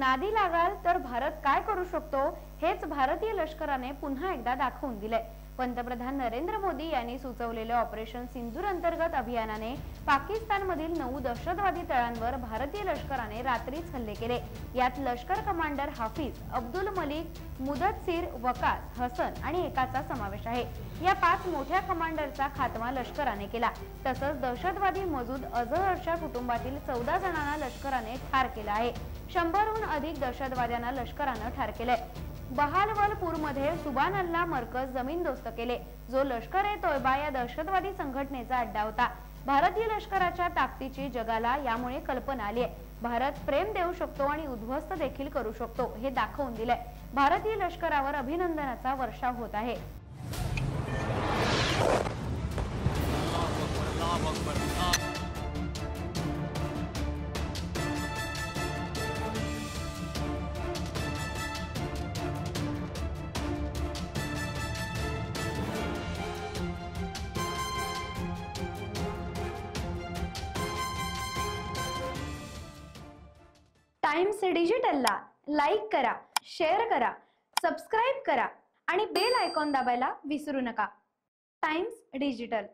नादी लागाल तर भारत काय करू शकतो हेच भारतीय लष्कराने पुन्हा एकदा दाखवून दिले। पंतप्रधान नरेंद्र मोदी यांनी सुचवलेले ऑपरेशन सिंदूर अंतर्गत अभियानाने पाकिस्तानमधील 9 दहशतवादी तळांवर भारतीय लष्कराने रात्रीच हल्ले केले। यात लष्कर कमांडर हाफिज अब्दुल मलिक, मुदत्सिर, वकास, हसन आणि एकाचा समावेश आहे। या 5 मोठ्या कमांडरचा खात्मा लष्कराने केला। तसंच दहशतवादी मसूद अझहरच्या कुटुंबातील 14 जणांना लष्कराने ठार केले आहे। 100हून अधिक दहशतवाद्यांना लष्कराने ठार केले। बहावलपूरमध्ये सुभान अल्लाह मरकज जमीनदोस्त केले, जो लष्कर-ए-तोयबा या दहशतवादी संघटनेचा अड्डा होता। भारतीय लष्कराच्या ताकदीची जगाला यामुळे कल्पना आली आहे। भारत प्रेम देऊ शकतो आणि उद्ध्वस्त देखील करू शकतो हे दाखवून दिले। भारतीय लष्करावर अभिनंदनाचा वर्षाव होत आहे। टाइम्स डिजिटलला लाईक करा, शेअर करा, सबस्क्राइब करा आणि बेल आयकॉन दाबायला विसरू नका। Times digital.